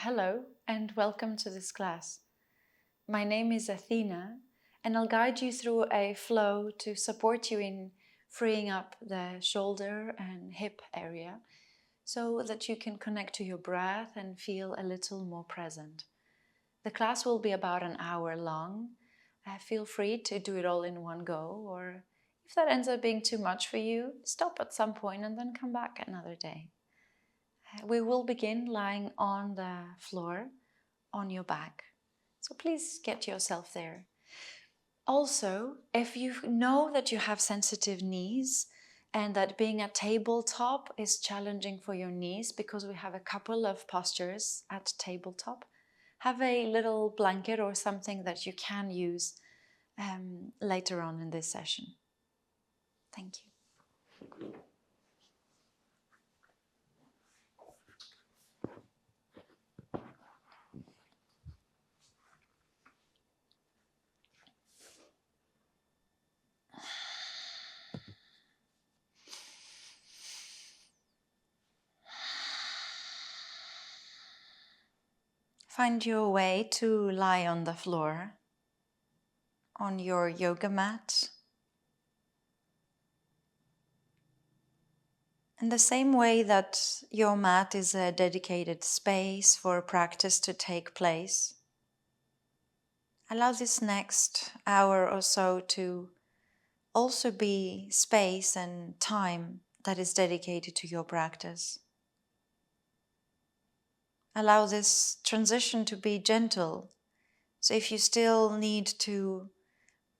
Hello and welcome to this class. My name is Athina and I'll guide you through a flow to support you in freeing up the shoulder and hip area so that you can connect to your breath and feel a little more present. The class will be about an hour long. Feel free to do it all in one go, or if that ends up being too much for you, stop at some point and then come back another day. We will begin lying on the floor on your back. So please get yourself there. Also, if you know that you have sensitive knees and that being at tabletop is challenging for your knees because we have a couple of postures at tabletop, have a little blanket or something that you can use later on in this session. Thank you. Find your way to lie on the floor, on your yoga mat. In the same way that your mat is a dedicated space for practice to take place, allow this next hour or so to also be space and time that is dedicated to your practice. Allow this transition to be gentle. So if you still need to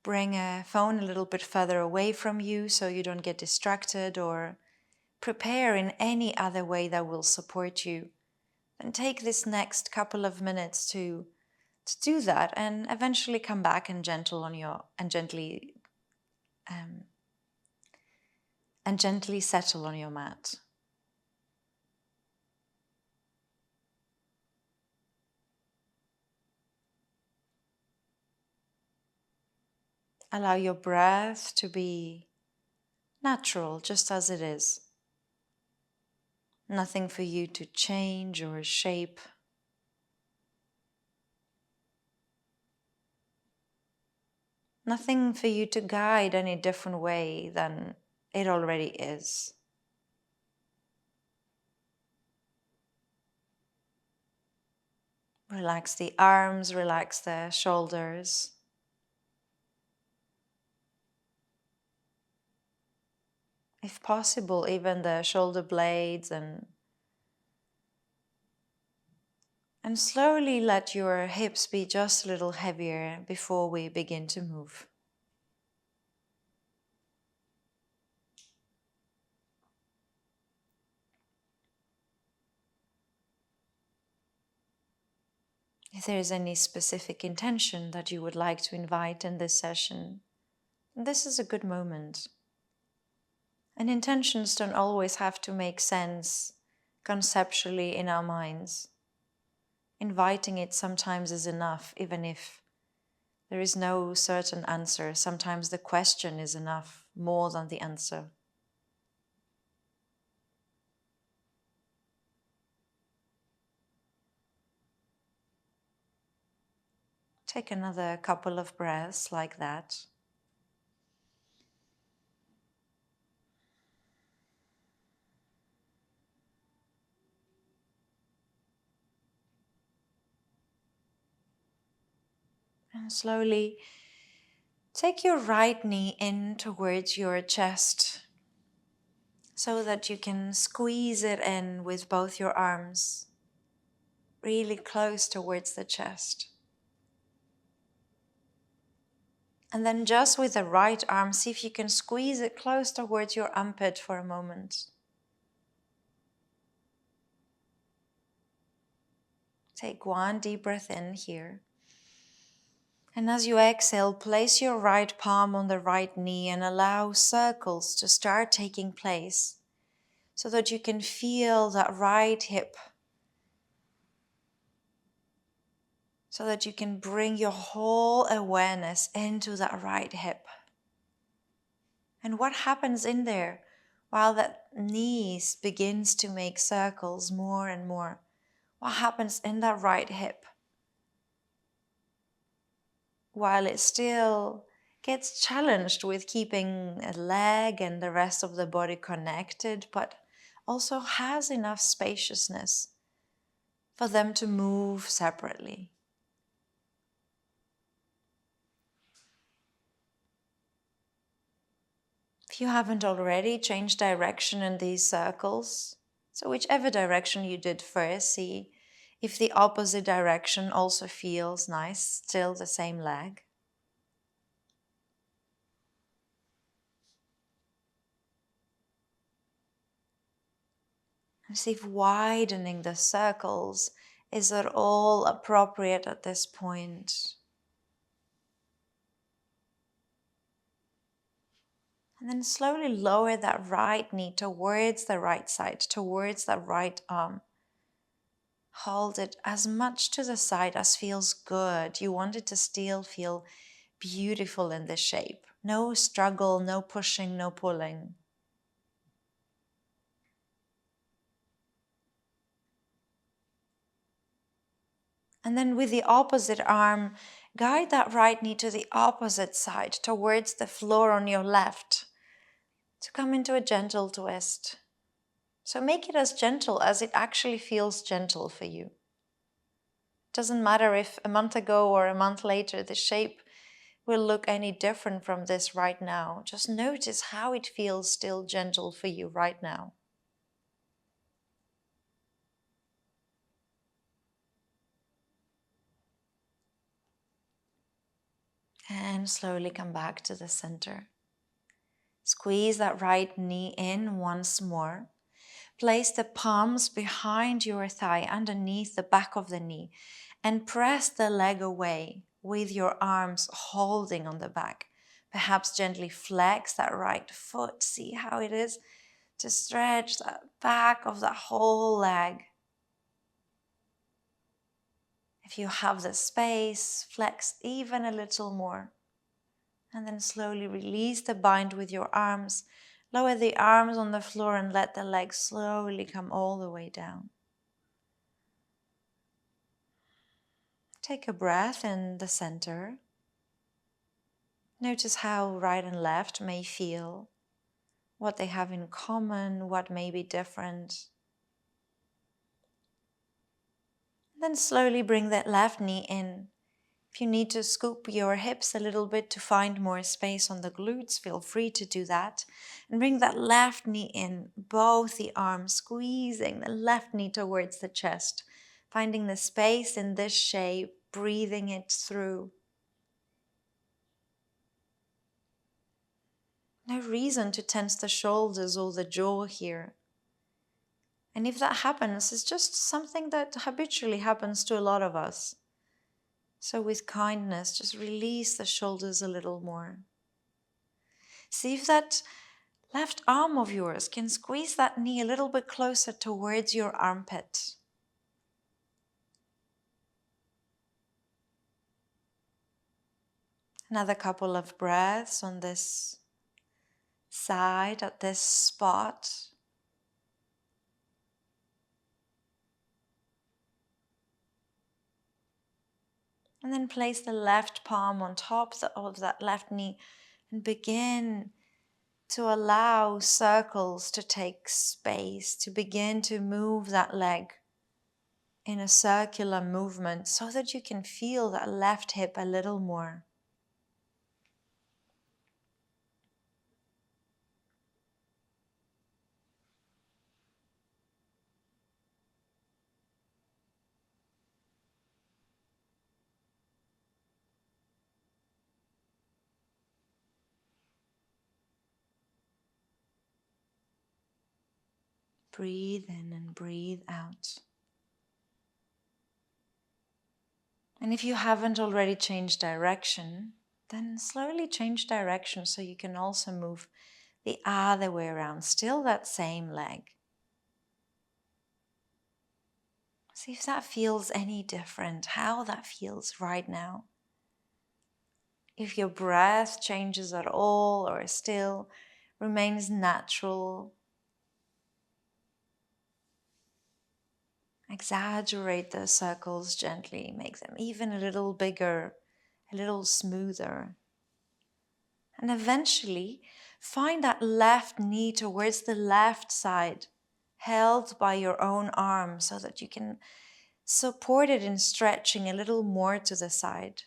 bring a phone a little bit further away from you so you don't get distracted, or prepare in any other way that will support you, then take this next couple of minutes to do that, and eventually come back and gently settle on your mat. Allow your breath to be natural, just as it is. Nothing for you to change or shape. Nothing for you to guide any different way than it already is. Relax the arms, relax the shoulders. If possible, even the shoulder blades, and slowly let your hips be just a little heavier before we begin to move. If there is any specific intention that you would like to invite in this session, this is a good moment. And intentions don't always have to make sense conceptually in our minds. Inviting it sometimes is enough, even if there is no certain answer. Sometimes the question is enough, more than the answer. Take another couple of breaths like that. And slowly take your right knee in towards your chest so that you can squeeze it in with both your arms, really close towards the chest. And then just with the right arm, see if you can squeeze it close towards your armpit for a moment. Take one deep breath in here. And as you exhale, place your right palm on the right knee and allow circles to start taking place so that you can feel that right hip, so that you can bring your whole awareness into that right hip. And what happens in there while that knee begins to make circles more and more? What happens in that right hip? While it still gets challenged with keeping a leg and the rest of the body connected, but also has enough spaciousness for them to move separately. If you haven't already, change direction in these circles. So whichever direction you did first, see if the opposite direction also feels nice, still the same leg. And see if widening the circles is at all appropriate at this point. And then slowly lower that right knee towards the right side, towards that right arm. Hold it as much to the side as feels good. You want it to still feel beautiful in this shape. No struggle, no pushing, no pulling. And then with the opposite arm, guide that right knee to the opposite side, towards the floor on your left, to come into a gentle twist. So make it as gentle as it actually feels gentle for you. Doesn't matter if a month ago or a month later the shape will look any different from this right now. Just notice how it feels still gentle for you right now. And slowly come back to the center. Squeeze that right knee in once more. Place the palms behind your thigh, underneath the back of the knee, and press the leg away with your arms holding on the back. Perhaps gently flex that right foot. See how it is to stretch that back of that whole leg. If you have the space, flex even a little more. And then slowly release the bind with your arms. Lower the arms on the floor and let the legs slowly come all the way down. Take a breath in the center. Notice how right and left may feel, what they have in common, what may be different. Then slowly bring that left knee in. If you need to scoop your hips a little bit to find more space on the glutes, feel free to do that. And bring that left knee in, both the arms, squeezing the left knee towards the chest, finding the space in this shape, breathing it through. No reason to tense the shoulders or the jaw here. And if that happens, it's just something that habitually happens to a lot of us. So with kindness, just release the shoulders a little more. See if that left arm of yours can squeeze that knee a little bit closer towards your armpit. Another couple of breaths on this side, at this spot. And then place the left palm on top of that left knee and begin to allow circles to take space, to begin to move that leg in a circular movement so that you can feel that left hip a little more. Breathe in and breathe out. And if you haven't already changed direction, then slowly change direction so you can also move the other way around, still that same leg. See if that feels any different, how that feels right now. If your breath changes at all or still remains natural. Exaggerate those circles gently, make them even a little bigger, a little smoother. And eventually find that left knee towards the left side, held by your own arm so that you can support it in stretching a little more to the side.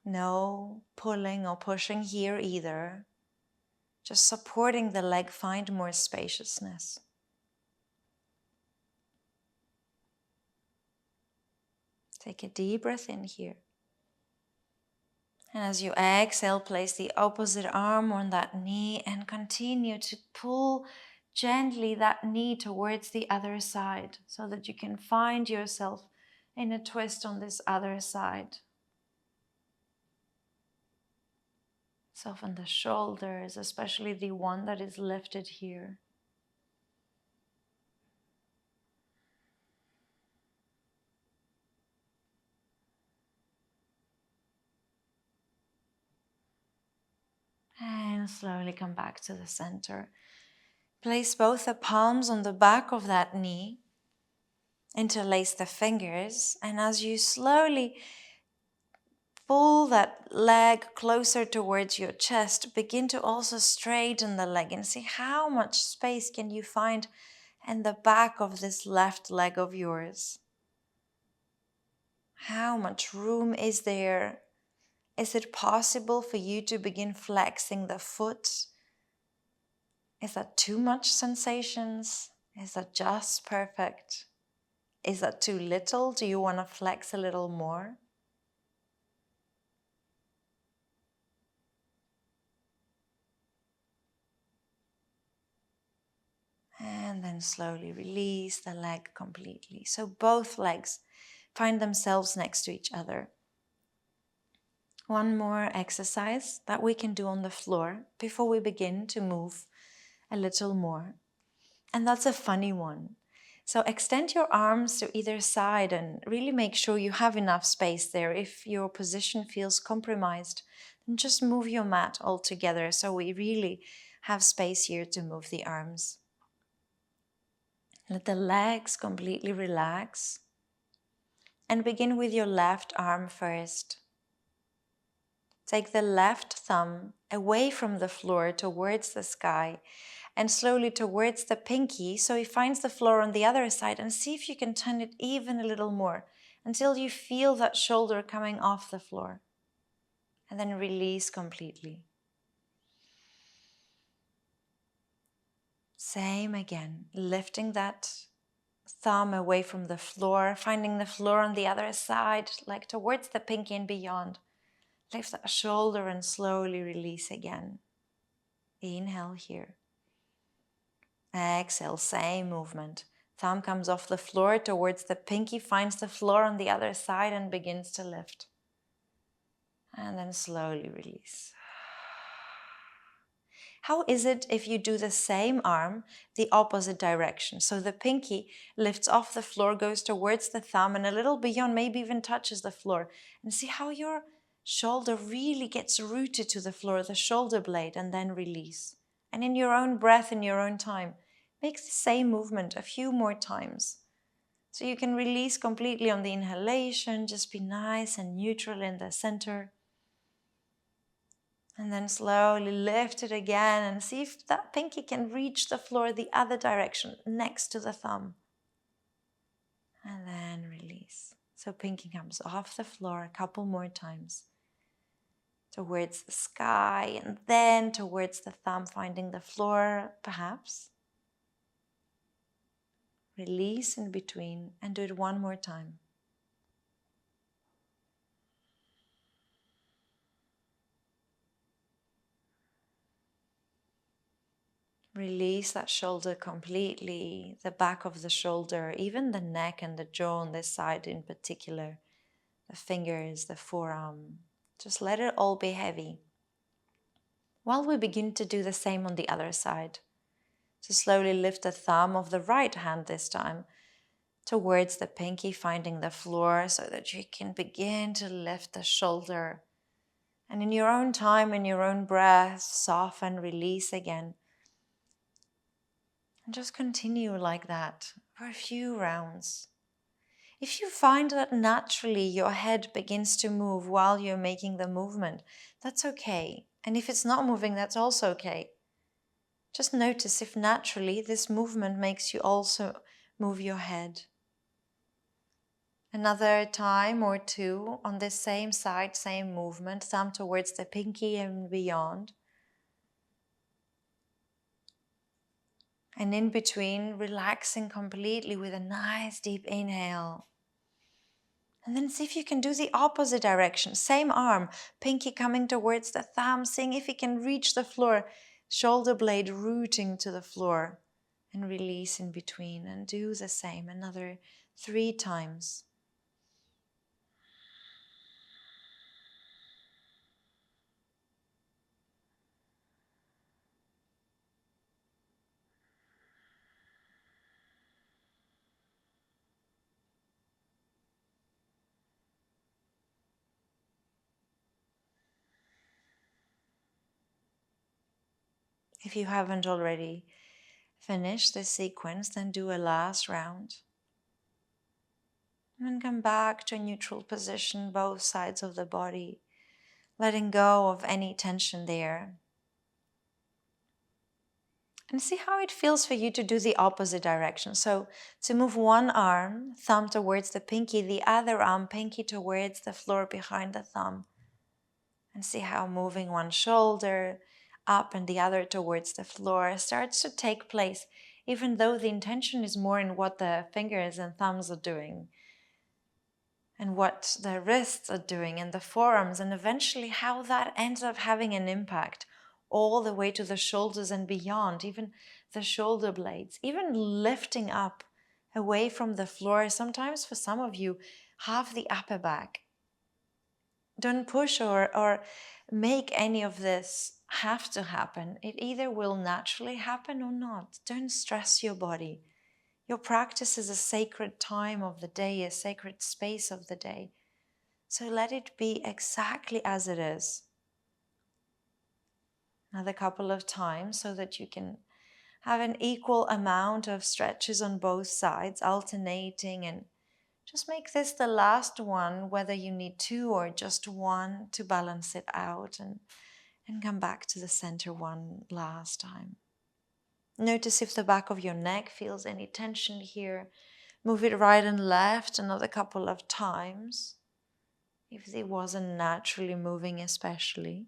No pulling or pushing here either. Just supporting the leg, find more spaciousness. Take a deep breath in here. And as you exhale, place the opposite arm on that knee and continue to pull gently that knee towards the other side so that you can find yourself in a twist on this other side. Soften the shoulders, especially the one that is lifted here. And slowly come back to the center. Place both the palms on the back of that knee. Interlace the fingers. And as you slowly pull that leg closer towards your chest, begin to also straighten the leg and see how much space can you find in the back of this left leg of yours. How much room is there? Is it possible for you to begin flexing the foot? Is that too much sensations? Is that just perfect? Is that too little? Do you want to flex a little more? And then slowly release the leg completely. So both legs find themselves next to each other. One more exercise that we can do on the floor before we begin to move a little more. And that's a funny one. So extend your arms to either side and really make sure you have enough space there. If your position feels compromised, then just move your mat altogether so we really have space here to move the arms. Let the legs completely relax and begin with your left arm first. Take the left thumb away from the floor towards the sky and slowly towards the pinky so it finds the floor on the other side, and see if you can turn it even a little more until you feel that shoulder coming off the floor. And then release completely. Same again, lifting that thumb away from the floor, finding the floor on the other side, like towards the pinky and beyond. Lift that shoulder and slowly release again. Inhale here. Exhale, same movement. Thumb comes off the floor towards the pinky, finds the floor on the other side and begins to lift. And then slowly release. How is it if you do the same arm the opposite direction? So the pinky lifts off the floor, goes towards the thumb and a little beyond, maybe even touches the floor. And see how your shoulder really gets rooted to the floor, the shoulder blade, and then release. And in your own breath, in your own time, make the same movement a few more times. So you can release completely on the inhalation, just be nice and neutral in the center. And then slowly lift it again and see if that pinky can reach the floor the other direction, next to the thumb. And then release. So pinky comes off the floor a couple more times. Towards the sky and then towards the thumb, finding the floor perhaps. Release in between and do it one more time. Release that shoulder completely, the back of the shoulder, even the neck and the jaw on this side in particular, the fingers, the forearm. Just let it all be heavy. While we begin to do the same on the other side. So slowly lift the thumb of the right hand this time towards the pinky, finding the floor so that you can begin to lift the shoulder. And in your own time, in your own breath, soften, release again. And just continue like that for a few rounds. If you find that naturally your head begins to move while you're making the movement, that's okay. And if it's not moving, that's also okay. Just notice if naturally this movement makes you also move your head. Another time or two on this same side, same movement, thumb towards the pinky and beyond. And in between, relaxing completely with a nice deep inhale. And then see if you can do the opposite direction. Same arm, pinky coming towards the thumb, seeing if you can reach the floor, shoulder blade rooting to the floor. And release in between. And do the same, another 3 times. If you haven't already finished this sequence, then do a last round. And then come back to a neutral position, both sides of the body, letting go of any tension there. And see how it feels for you to do the opposite direction. So to move one arm, thumb towards the pinky, the other arm, pinky towards the floor behind the thumb. And see how moving one shoulder up and the other towards the floor starts to take place, even though the intention is more in what the fingers and thumbs are doing and what the wrists are doing and the forearms, and eventually how that ends up having an impact all the way to the shoulders and beyond, even the shoulder blades, even lifting up away from the floor. Sometimes for some of you, half the upper back. Don't push or make any of this have to happen. It either will naturally happen or not. Don't stress your body. Your practice is a sacred time of the day, a sacred space of the day. So let it be exactly as it is. Another couple of times so that you can have an equal amount of stretches on both sides, alternating, and just make this the last one, whether you need 2 or just 1 to balance it out, and come back to the center one last time. Notice if the back of your neck feels any tension here. Move it right and left another couple of times, if it wasn't naturally moving especially.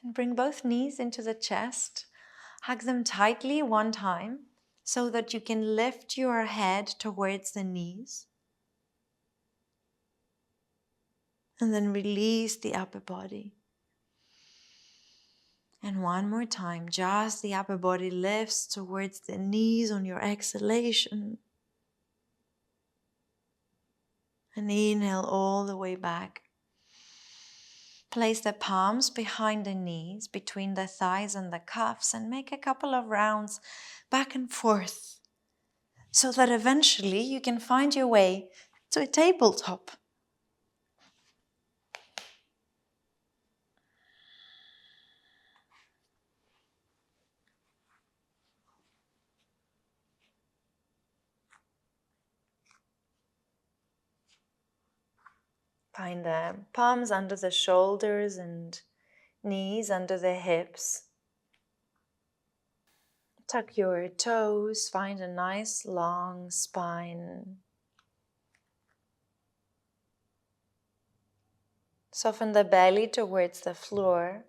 And bring both knees into the chest. Hug them tightly one time so that you can lift your head towards the knees. And then release the upper body. And one more time, just the upper body lifts towards the knees on your exhalation. And inhale all the way back. Place the palms behind the knees, between the thighs and the cuffs, and make a couple of rounds back and forth so that eventually you can find your way to a tabletop. Find the palms under the shoulders and knees under the hips. Tuck your toes, find a nice long spine. Soften the belly towards the floor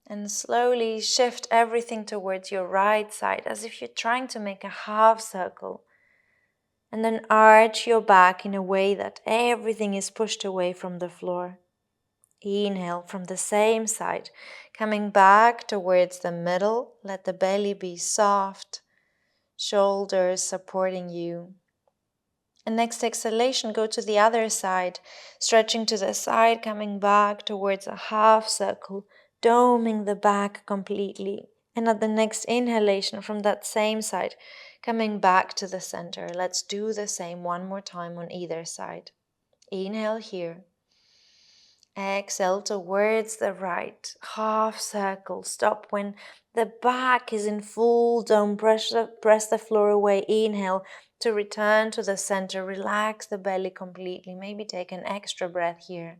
and slowly shift everything towards your right side as if you're trying to make a half circle. And then arch your back in a way that everything is pushed away from the floor. Inhale from the same side, coming back towards the middle. Let the belly be soft, shoulders supporting you. And next exhalation, go to the other side, stretching to the side, coming back towards a half circle, doming the back completely. And at the next inhalation from that same side, coming back to the center. Let's do the same one more time on either side. Inhale here. Exhale towards the right. Half circle. Stop when the back is in full dome. Press the floor away. Inhale to return to the center. Relax the belly completely. Maybe take an extra breath here.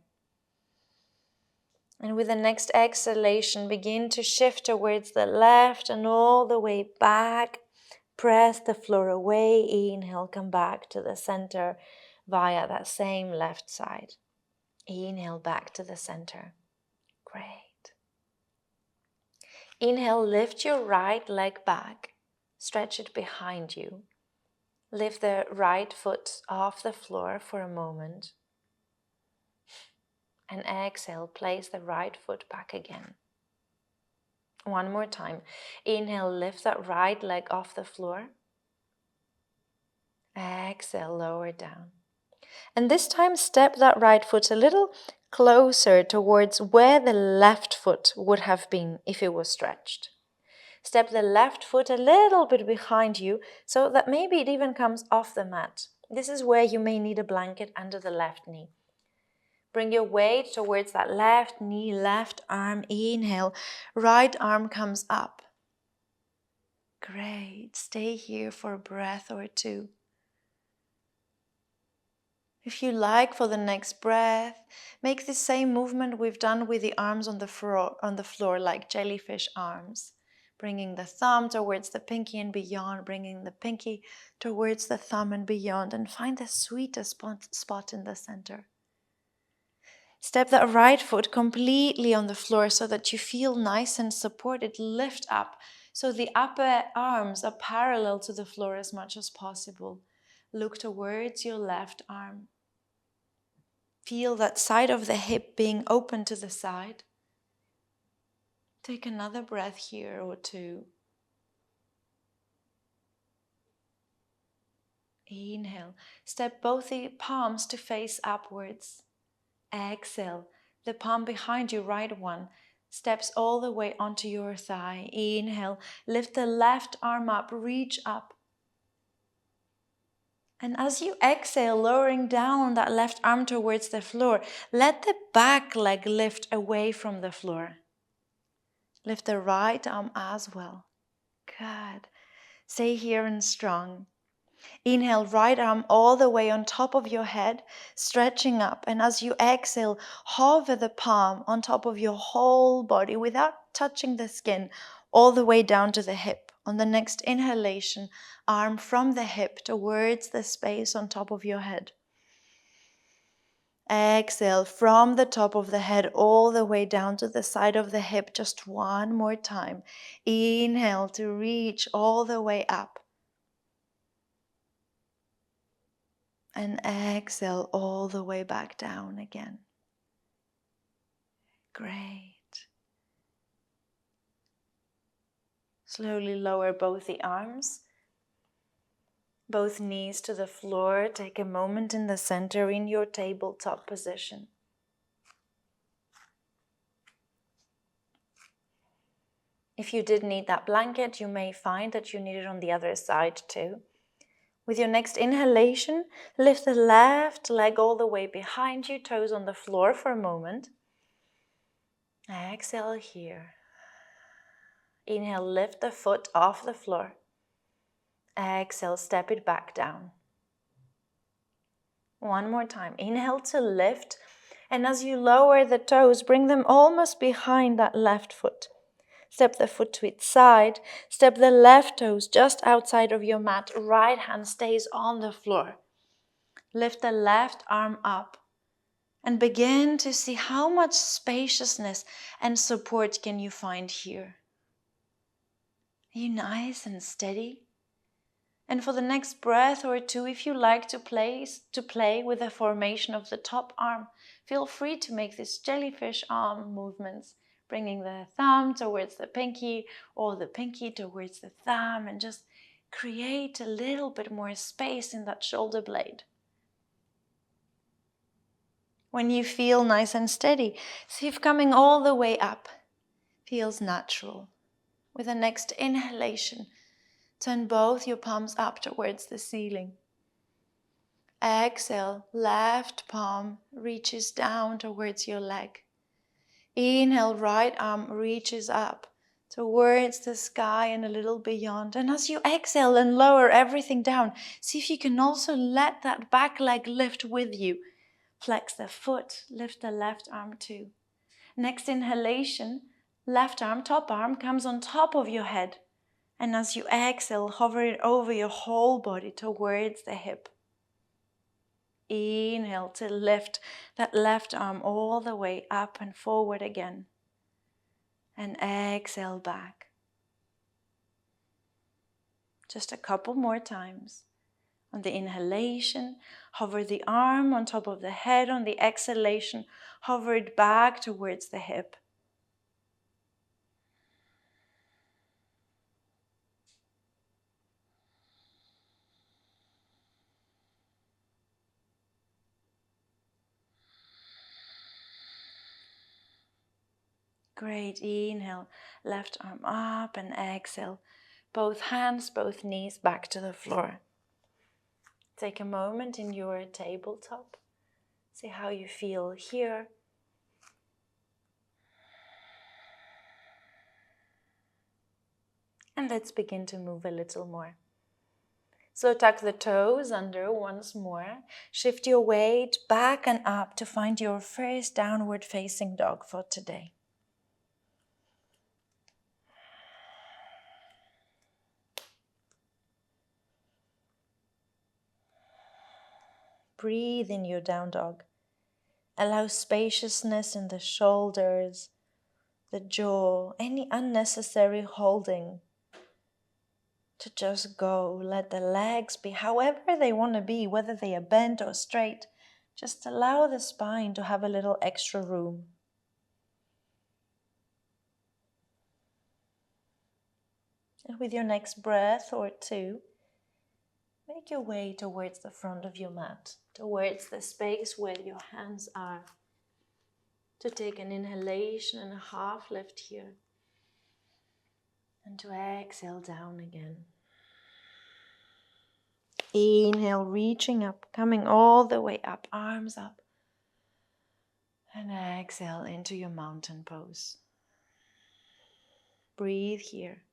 And with the next exhalation, begin to shift towards the left and all the way back. Press the floor away. Inhale, come back to the center via that same left side. Inhale back to the center. Great. Inhale, lift your right leg back. Stretch it behind you. Lift the right foot off the floor for a moment. And exhale, place the right foot back again. One more time. Inhale, lift that right leg off the floor. Exhale, lower down. And this time, step that right foot a little closer towards where the left foot would have been if it was stretched. Step the left foot a little bit behind you so that maybe it even comes off the mat. This is where you may need a blanket under the left knee. Bring your weight towards that left knee, left arm. Inhale, right arm comes up. Great. Stay here for a breath or two. If you like, for the next breath, make the same movement we've done with the arms on the floor like jellyfish arms. Bringing the thumb towards the pinky and beyond, bringing the pinky towards the thumb and beyond, and find the sweetest spot in the center. Step that right foot completely on the floor so that you feel nice and supported. Lift up so the upper arms are parallel to the floor as much as possible. Look towards your left arm. Feel that side of the hip being open to the side. Take another breath here or two. Inhale. Step both the palms to face upwards. Exhale. The palm behind you, right one, steps all the way onto your thigh. Inhale. Lift the left arm up. Reach up. And as you exhale, lowering down that left arm towards the floor, let the back leg lift away from the floor. Lift the right arm as well. Good. Stay here and strong. Inhale, right arm all the way on top of your head, stretching up. And as you exhale, hover the palm on top of your whole body without touching the skin, all the way down to the hip. On the next inhalation, arm from the hip towards the space on top of your head. Exhale from the top of the head all the way down to the side of the hip. Just one more time. Inhale to reach all the way up. And exhale all the way back down again. Great. Slowly lower both the arms, both knees to the floor. Take a moment in the center in your tabletop position. If you did need that blanket, you may find that you need it on the other side too. With your next inhalation, lift the left leg all the way behind you, toes on the floor for a moment. Exhale here. Inhale, lift the foot off the floor. Exhale, step it back down. One more time. Inhale to lift, and as you lower the toes, bring them almost behind that left foot. Step the foot to its side. Step the left toes just outside of your mat. Right hand stays on the floor. Lift the left arm up and begin to see how much spaciousness and support can you find here. Are you nice and steady? And for the next breath or two, if you like to play with the formation of the top arm, feel free to make these jellyfish arm movements, bringing the thumb towards the pinky or the pinky towards the thumb, and just create a little bit more space in that shoulder blade. When you feel nice and steady, see if coming all the way up feels natural. With the next inhalation, turn both your palms up towards the ceiling. Exhale, left palm reaches down towards your leg. Inhale, right arm reaches up towards the sky and a little beyond. And as you exhale and lower everything down, see if you can also let that back leg lift with you. Flex the foot, lift the left arm too. Next inhalation, left arm, top arm comes on top of your head. And as you exhale, hover it over your whole body towards the hip. Inhale to lift that left arm all the way up and forward again. And exhale back. Just a couple more times. On the inhalation, hover the arm on top of the head. On the exhalation, hover it back towards the hip. Great. Inhale, left arm up and exhale. Both hands, both knees back to the floor. Take a moment in your tabletop. See how you feel here. And let's begin to move a little more. So tuck the toes under once more. Shift your weight back and up to find your first downward facing dog for today. Breathe in your down dog. Allow spaciousness in the shoulders, the jaw, any unnecessary holding to just go. Let the legs be however they want to be, whether they are bent or straight. Just allow the spine to have a little extra room. And with your next breath or two, make your way towards the front of your mat, towards the space where your hands are. To take an inhalation and a half lift here. And to exhale down again. Inhale, reaching up, coming all the way up, arms up. And exhale into your mountain pose. Breathe here.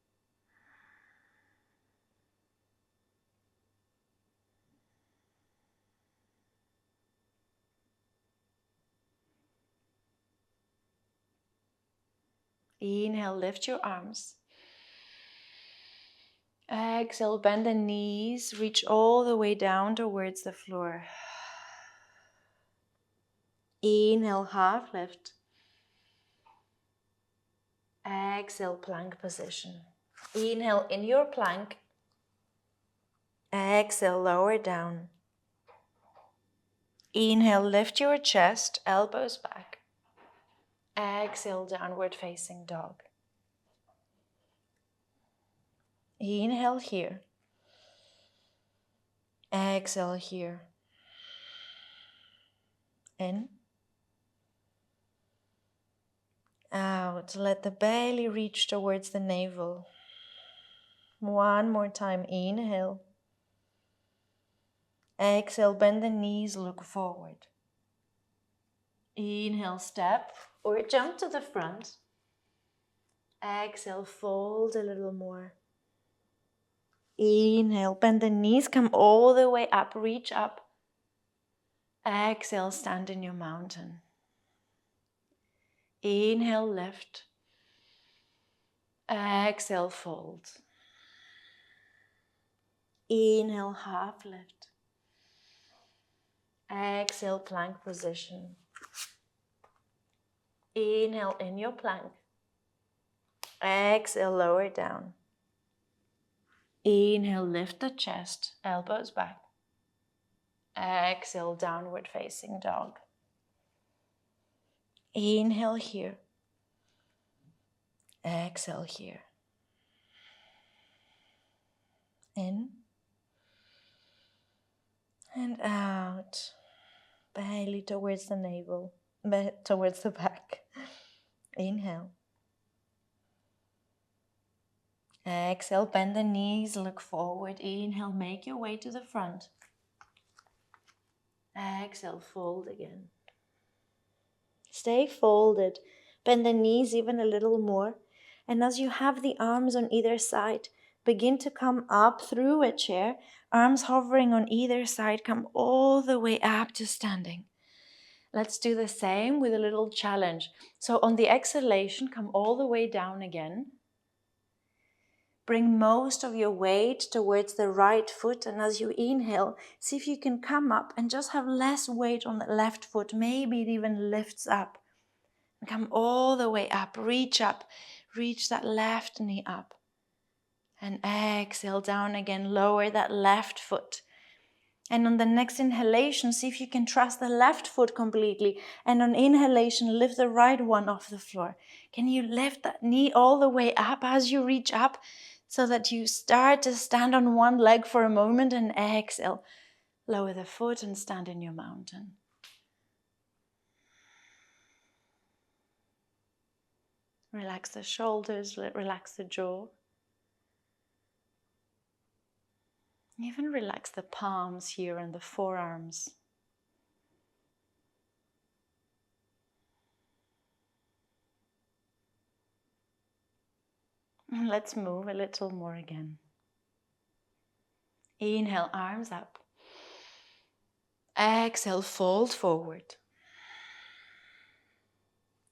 Inhale, lift your arms. Exhale, bend the knees, reach all the way down towards the floor. Inhale, half lift. Exhale, plank position. Inhale in your plank. Exhale, lower down. Inhale, lift your chest, elbows back. Exhale, downward facing dog. Inhale here. Exhale here. In. Out. Let the belly reach towards the navel. One more time. Inhale. Exhale, bend the knees, look forward. Inhale, step or jump to the front. Exhale, fold a little more. Inhale, bend the knees, come all the way up, reach up. Exhale, stand in your mountain. Inhale, lift. Exhale, fold. Inhale, half lift. Exhale, plank position. Inhale in your plank. Exhale, lower down. Inhale, lift the chest, elbows back. Exhale, downward facing dog. Inhale here. Exhale here. In. And out. Belly towards the navel, towards the back. Inhale. Exhale, bend the knees, look forward. Inhale, make your way to the front. Exhale, fold again. Stay folded. Bend the knees even a little more. And as you have the arms on either side, begin to come up through a chair. Arms hovering on either side, come all the way up to standing. Let's do the same with a little challenge. So on the exhalation, come all the way down again. Bring most of your weight towards the right foot, and as you inhale, see if you can come up and just have less weight on the left foot. Maybe it even lifts up. And come all the way up, reach that left knee up. And exhale down again, lower that left foot. And on the next inhalation, see if you can trust the left foot completely. And on inhalation, lift the right one off the floor. Can you lift that knee all the way up as you reach up so that you start to stand on one leg for a moment and exhale. Lower the foot and stand in your mountain. Relax the shoulders, relax the jaw. Even relax the palms here and the forearms. And let's move a little more again. Inhale, arms up. Exhale, fold forward.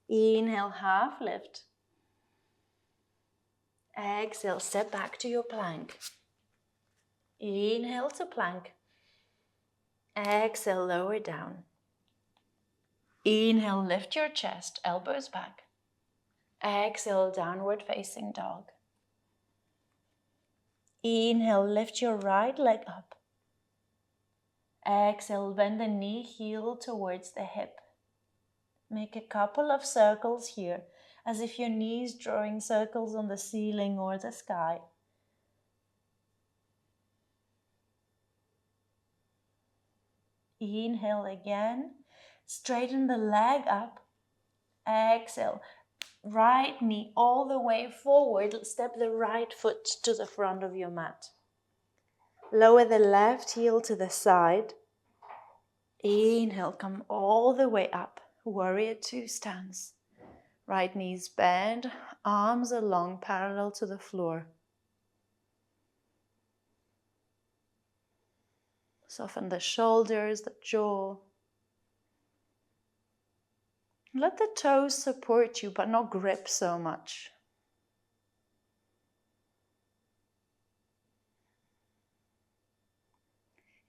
Inhale, half lift. Exhale, step back to your plank. Inhale to plank. Exhale, lower down. Inhale, lift your chest, elbows back. Exhale, downward facing dog. Inhale, lift your right leg up. Exhale, bend the knee, heel towards the hip. Make a couple of circles here, as if your knees drawing circles on the ceiling or the sky. Inhale again, straighten the leg up. Exhale, right knee all the way forward, step the right foot to the front of your mat. Lower the left heel to the side. Inhale, come all the way up, warrior two stance. Right knees bend, arms are long, parallel to the floor. Soften the shoulders, the jaw. Let the toes support you, but not grip so much.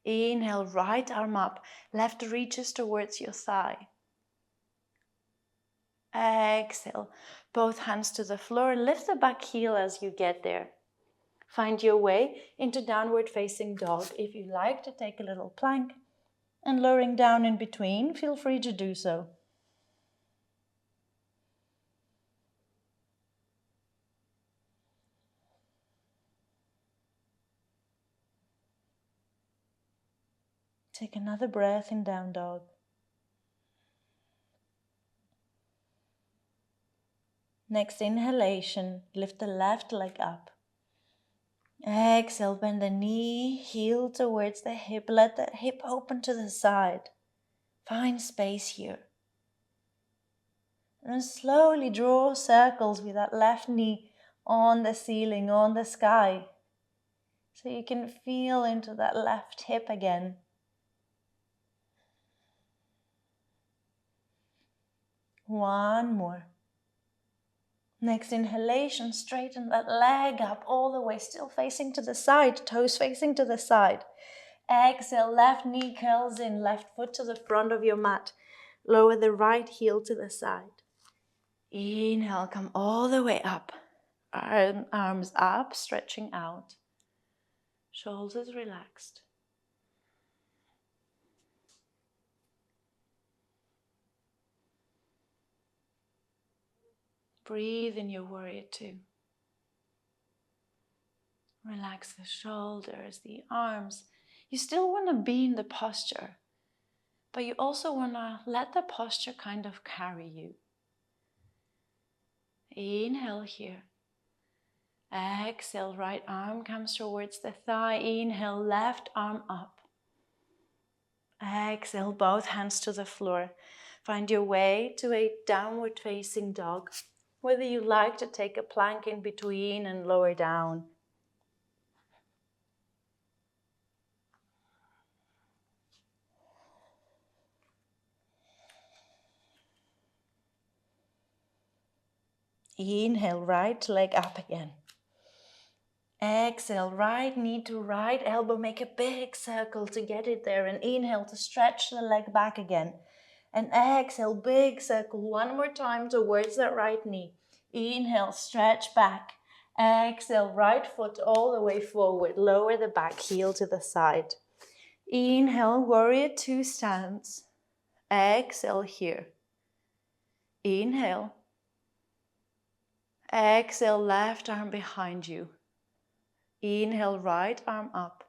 Inhale, right arm up, left reaches towards your thigh. Exhale, both hands to the floor, lift the back heel as you get there. Find your way into downward facing dog. If you like to take a little plank and lowering down in between, feel free to do so. Take another breath in down dog. Next inhalation, lift the left leg up. Exhale, bend the knee, heel towards the hip. Let the hip open to the side. Find space here. And slowly draw circles with that left knee on the ceiling, on the sky. So you can feel into that left hip again. One more. Next inhalation, straighten that leg up all the way, still facing to the side, toes facing to the side. Exhale, left knee curls in, left foot to the front of your mat. Lower the right heel to the side. Inhale, come all the way up. Arms up, stretching out. Shoulders relaxed. Breathe in your warrior two. Relax the shoulders, the arms. You still want to be in the posture, but you also want to let the posture kind of carry you. Inhale here. Exhale, right arm comes towards the thigh. Inhale, left arm up. Exhale, both hands to the floor. Find your way to a downward facing dog, whether you like to take a plank in between and lower down. Inhale, right leg up again. Exhale, right knee to right elbow, make a big circle to get it there, and inhale to stretch the leg back again. And exhale, big circle one more time towards that right knee. Inhale, stretch back. Exhale, right foot all the way forward, lower the back heel to the side. Inhale, warrior two stance. Exhale here. Inhale. Exhale, left arm behind you. Inhale, right arm up.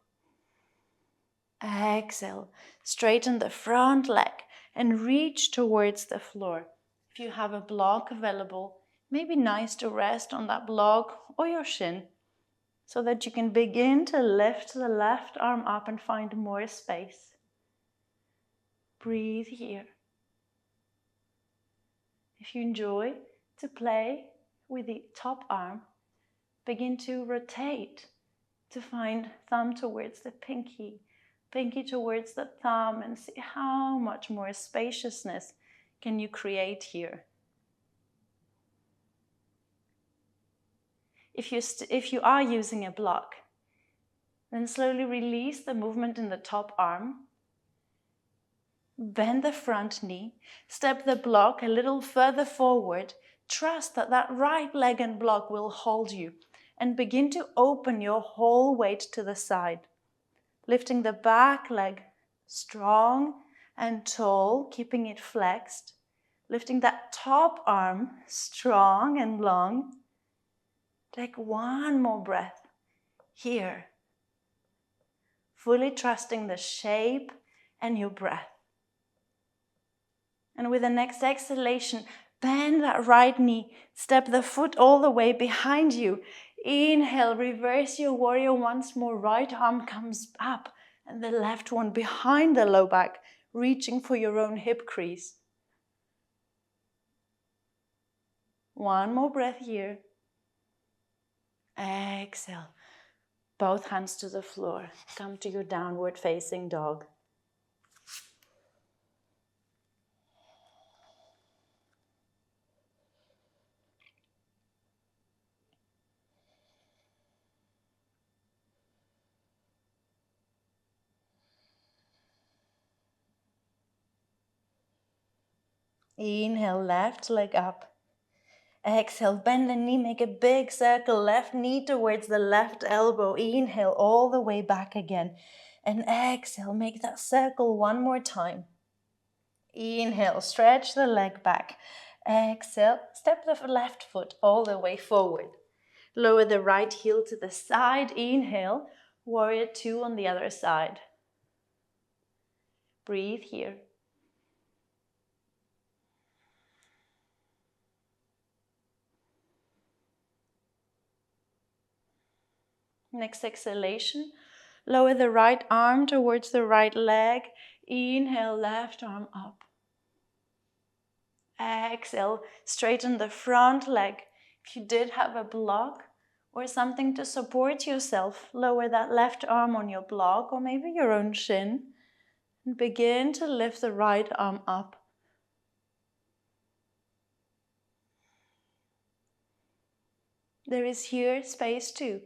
Exhale, straighten the front leg and reach towards the floor. If you have a block available, maybe nice to rest on that block or your shin so that you can begin to lift the left arm up and find more space. Breathe here. If you enjoy to play with the top arm, begin to rotate to find thumb towards the pinky towards the thumb, and see how much more spaciousness can you create here. If you are using a block, then slowly release the movement in the top arm. Bend the front knee, step the block a little further forward. Trust that that right leg and block will hold you, and begin to open your whole weight to the side. Lifting the back leg strong and tall, keeping it flexed. Lifting that top arm strong and long. Take one more breath here. Fully trusting the shape and your breath. And with the next exhalation, bend that right knee. Step the foot all the way behind you. Inhale, reverse your warrior once more. Right arm comes up and the left one behind the low back, reaching for your own hip crease. One more breath here. Exhale. Both hands to the floor. Come to your downward facing dog. Inhale, left leg up. Exhale, bend the knee, make a big circle, left knee towards the left elbow. Inhale, all the way back again. And exhale, make that circle one more time. Inhale, stretch the leg back. Exhale, step the left foot all the way forward. Lower the right heel to the side. Inhale, warrior two on the other side. Breathe here. Next exhalation, lower the right arm towards the right leg. Inhale, left arm up. Exhale, straighten the front leg. If you did have a block or something to support yourself, lower that left arm on your block or maybe your own shin. And begin to lift the right arm up. There is here space too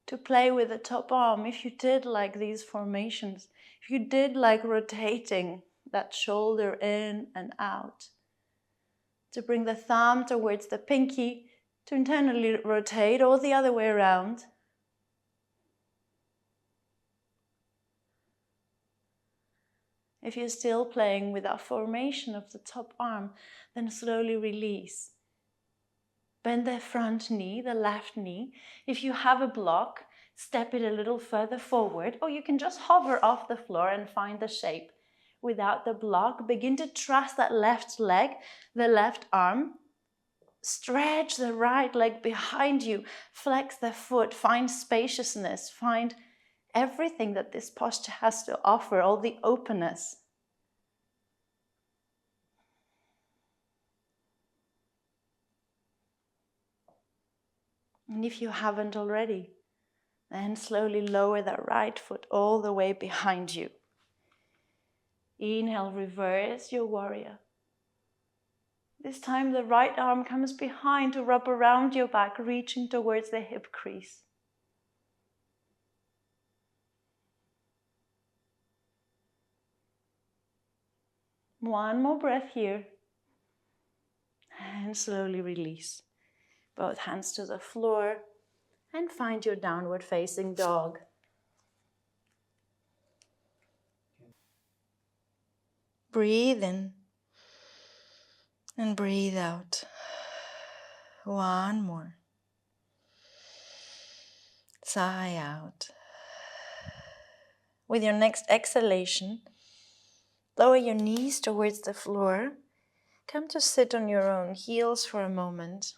to play with the top arm if you did like these formations, if you did like rotating that shoulder in and out. To bring the thumb towards the pinky, to internally rotate or the other way around. If you're still playing with that formation of the top arm, then slowly release. Bend the front knee, the left knee. If you have a block, step it a little further forward, or you can just hover off the floor and find the shape. Without the block, begin to trust that left leg, the left arm. Stretch the right leg behind you. Flex the foot. Find spaciousness. Find everything that this posture has to offer, all the openness. And if you haven't already, then slowly lower that right foot all the way behind you. Inhale, reverse your warrior. This time the right arm comes behind to wrap around your back, reaching towards the hip crease. One more breath here. And slowly release. Both hands to the floor and find your downward facing dog. Breathe in and breathe out. One more. Sigh out. With your next exhalation, lower your knees towards the floor. Come to sit on your own heels for a moment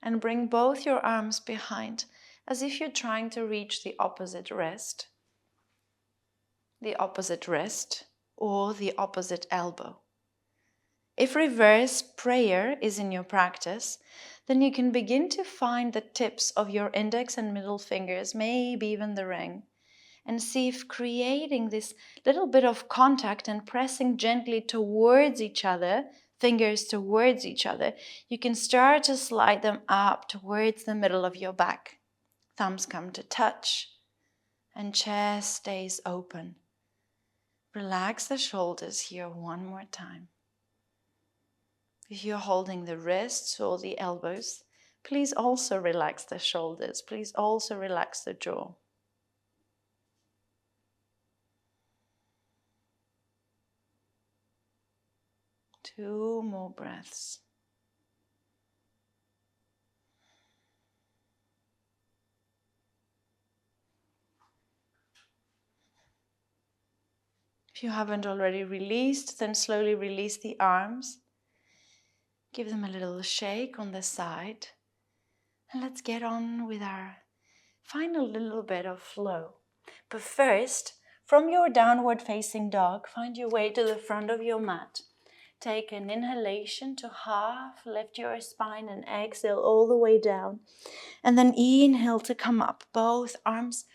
and bring both your arms behind as if you're trying to reach the opposite wrist or the opposite elbow. If reverse prayer is in your practice, then you can begin to find the tips of your index and middle fingers, maybe even the ring, and see if creating this little bit of contact and pressing gently towards each other, fingers towards each other, you can start to slide them up towards the middle of your back. Thumbs come to touch and chest stays open. Relax the shoulders here one more time. If you're holding the wrists or the elbows, please also relax the shoulders. Please also relax the jaw. Two more breaths. If you haven't already released, then slowly release the arms. Give them a little shake on the side. And let's get on with our final little bit of flow. But first, from your downward facing dog, find your way to the front of your mat. Take an inhalation to half, lift your spine and exhale all the way down. And then inhale to come up, both arms,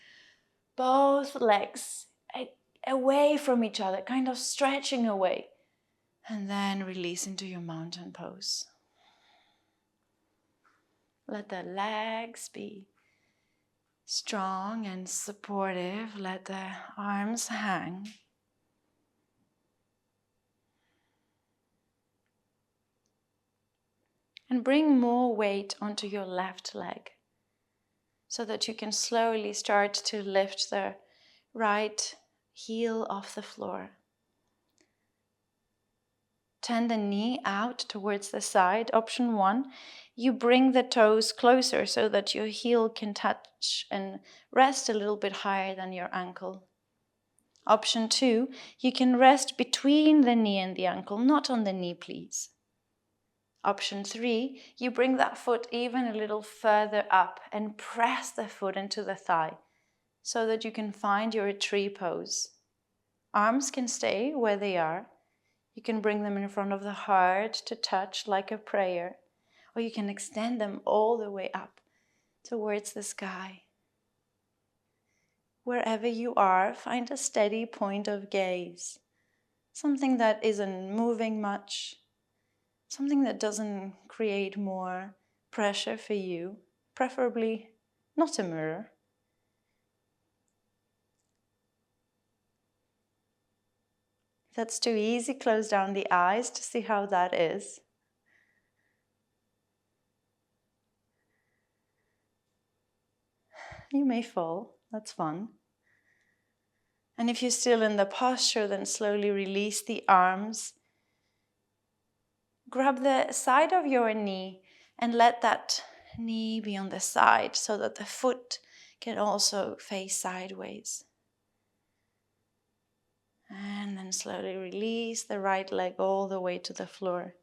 both legs away from each other, kind of stretching away. And then release into your mountain pose. Let the legs be strong and supportive. Let the arms hang. And bring more weight onto your left leg so that you can slowly start to lift the right heel off the floor. Turn the knee out towards the side. Option 1, you bring the toes closer so that your heel can touch and rest a little bit higher than your ankle. Option 2, you can rest between the knee and the ankle, not on the knee, please. Option 3, you bring that foot even a little further up and press the foot into the thigh so that you can find your tree pose. Arms can stay where they are. You can bring them in front of the heart to touch like a prayer, or you can extend them all the way up towards the sky. Wherever you are, find a steady point of gaze, something that isn't moving much, something that doesn't create more pressure for you, preferably not a mirror. If that's too easy, close down the eyes to see how that is. You may fall, that's fun. And if you're still in the posture, then slowly release the arms. Grab the side of your knee and let that knee be on the side so that the foot can also face sideways. And then slowly release the right leg all the way to the floor.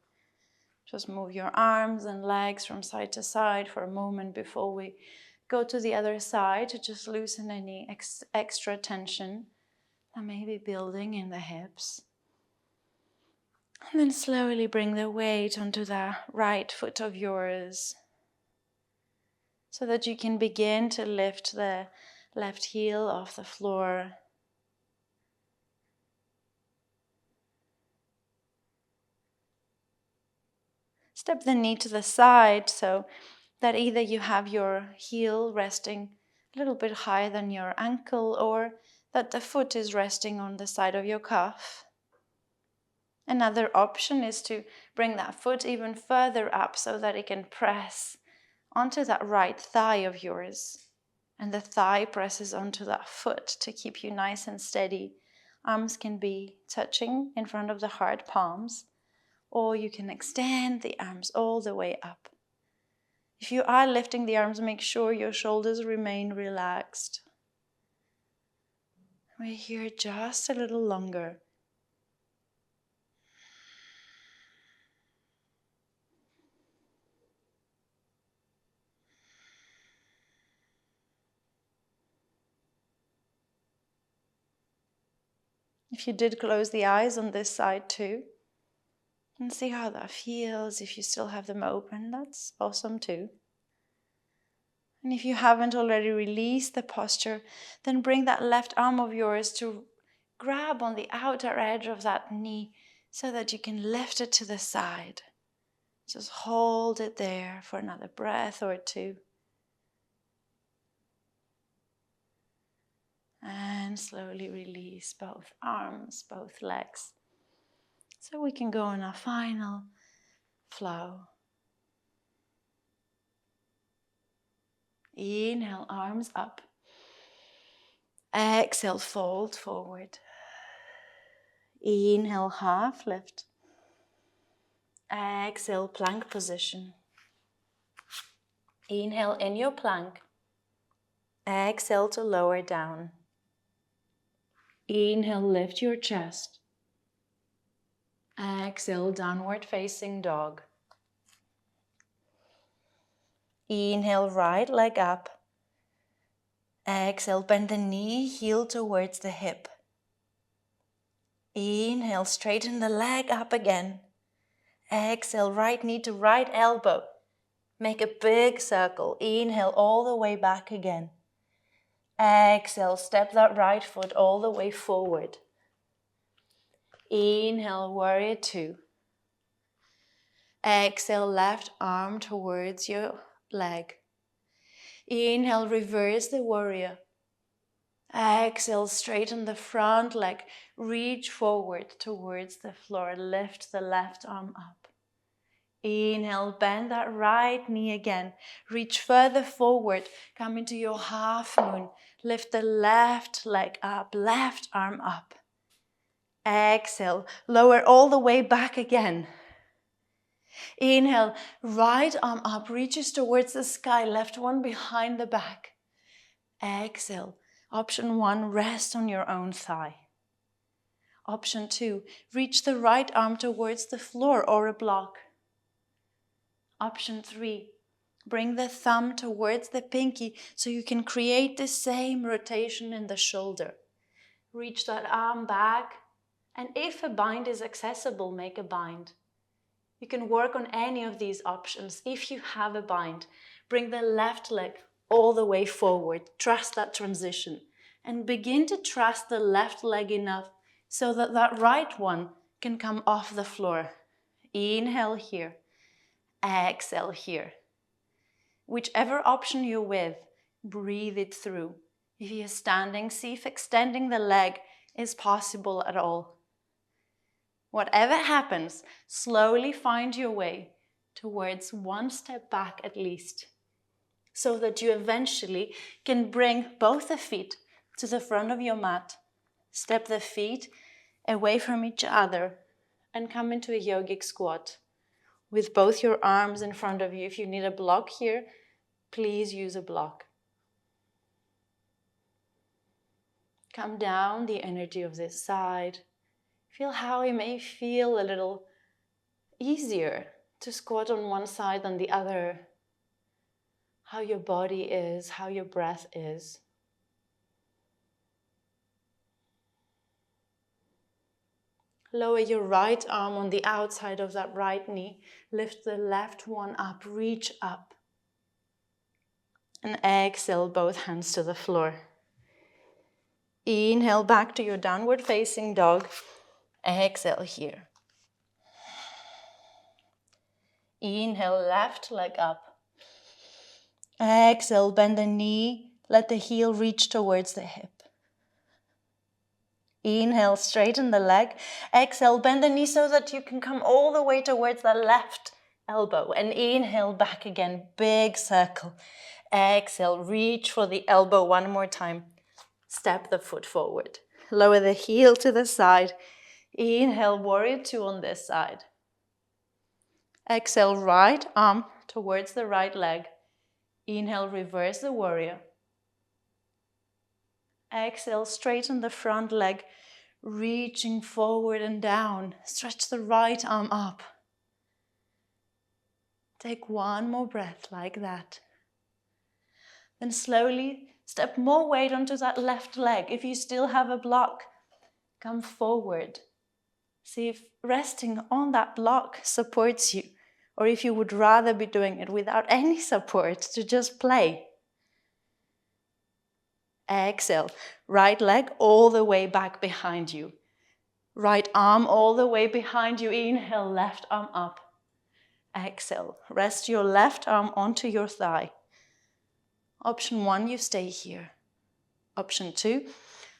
Just move your arms and legs from side to side for a moment before we go to the other side to just loosen any extra tension that may be building in the hips. And then slowly bring the weight onto the right foot of yours. so that you can begin to lift the left heel off the floor. Step the knee to the side so that either you have your heel resting a little bit higher than your ankle or that the foot is resting on the side of your calf. Another option is to bring that foot even further up so that it can press onto that right thigh of yours. And the thigh presses onto that foot to keep you nice and steady. Arms can be touching in front of the hard palms, or you can extend the arms all the way up. If you are lifting the arms, make sure your shoulders remain relaxed. We're here just a little longer. If you did close the eyes on this side too, and see how that feels. If you still have them open, that's awesome too. And if you haven't already released the posture, then bring that left arm of yours to grab on the outer edge of that knee so that you can lift it to the side. Just hold it there for another breath or two. And slowly release both arms, both legs. So we can go on our final flow. Inhale, arms up. Exhale, fold forward. Inhale, half lift. Exhale, plank position. Inhale in your plank. Exhale to lower down. Inhale, lift your chest. Exhale, downward facing dog. Inhale, right leg up. Exhale, bend the knee, heel towards the hip. Inhale, straighten the leg up again. Exhale, right knee to right elbow. Make a big circle. Inhale, all the way back again. Exhale, step that right foot all the way forward. Inhale, warrior two. Exhale, left arm towards your leg. Inhale, reverse the warrior. Exhale, straighten the front leg. Reach forward towards the floor. Lift the left arm up. Inhale, bend that right knee again. Reach further forward. Come into your half moon. Lift the left leg up, left arm up. Exhale, lower all the way back again. Inhale, right arm up, reaches towards the sky, left one behind the back. Exhale, option one, rest on your own thigh. Option two, reach the right arm towards the floor or a block. Option three, bring the thumb towards the pinky so you can create the same rotation in the shoulder. Reach that arm back, and if a bind is accessible, make a bind. You can work on any of these options. If you have a bind, bring the left leg all the way forward. Trust that transition and begin to trust the left leg enough so that that right one can come off the floor. Inhale here, exhale here. Whichever option you're with, breathe it through. If you're standing, see if extending the leg is possible at all. Whatever happens, slowly find your way towards one step back at least, so that you eventually can bring both the feet to the front of your mat, step the feet away from each other, and come into a yogic squat with both your arms in front of you. If you need a block here, please use a block. Come down the energy of this side. Feel how it may feel a little easier to squat on one side than the other. How your body is, how your breath is. Lower your right arm on the outside of that right knee. Lift the left one up, reach up. And exhale, both hands to the floor. Inhale back to your downward facing dog. Exhale here. Inhale, left leg up. Exhale, bend the knee. Let the heel reach towards the hip. Inhale, straighten the leg. Exhale, bend the knee so that you can come all the way towards the left elbow. And inhale, back again, big circle. Exhale, reach for the elbow one more time. Step the foot forward. Lower the heel to the side. Inhale, warrior two on this side. Exhale, right arm towards the right leg. Inhale, reverse the warrior. Exhale, straighten the front leg, reaching forward and down. Stretch the right arm up. Take one more breath like that. Then slowly step more weight onto that left leg. If you still have a block, come forward. See if resting on that block supports you, or if you would rather be doing it without any support to just play. Exhale, right leg all the way back behind you. Right arm all the way behind you. Inhale, left arm up. Exhale, rest your left arm onto your thigh. Option 1, you stay here. Option 2,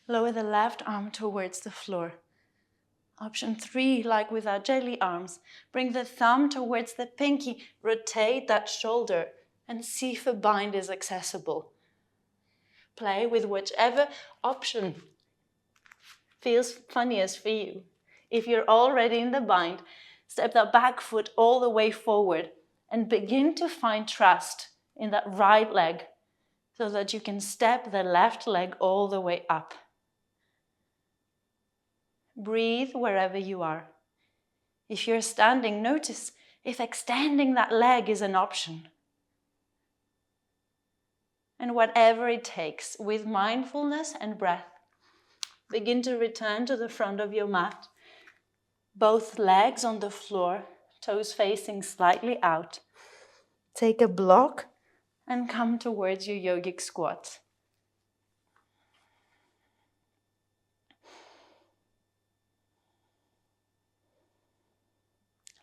lower the left arm towards the floor. Option 3, like with our jelly arms, bring the thumb towards the pinky, rotate that shoulder and see if a bind is accessible. Play with whichever option feels funniest for you. If you're already in the bind, step that back foot all the way forward and begin to find trust in that right leg so that you can step the left leg all the way up. Breathe wherever you are. If you're standing, notice if extending that leg is an option. And whatever it takes, with mindfulness and breath, begin to return to the front of your mat. Both legs on the floor, toes facing slightly out. Take a block and come towards your yogic squat.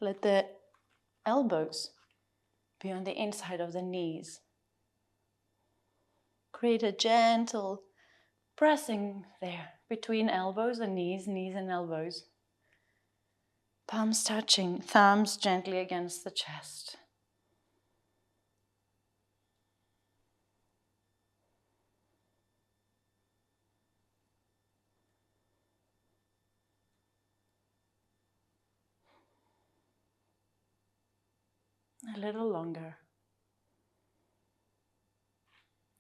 Let the elbows be on the inside of the knees. Create a gentle pressing there between elbows and knees, knees and elbows. Palms touching, thumbs gently against the chest. A little longer.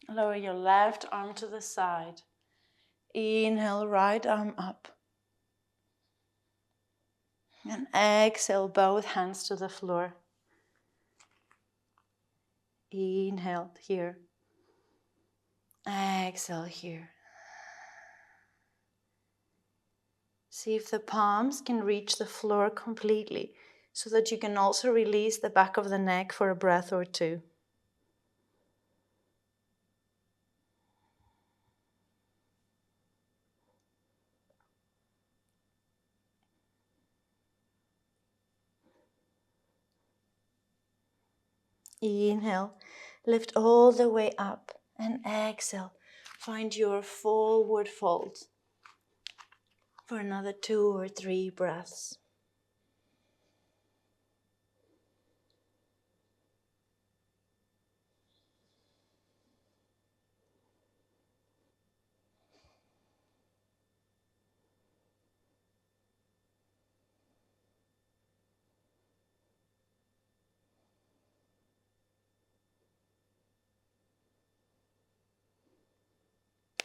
Lower your left arm to the side. Inhale, right arm up. And exhale, both hands to the floor. Inhale here. Exhale here. See if the palms can reach the floor completely so that you can also release the back of the neck for a breath or two. Inhale, lift all the way up, and exhale, find your forward fold for another 2 or 3 breaths.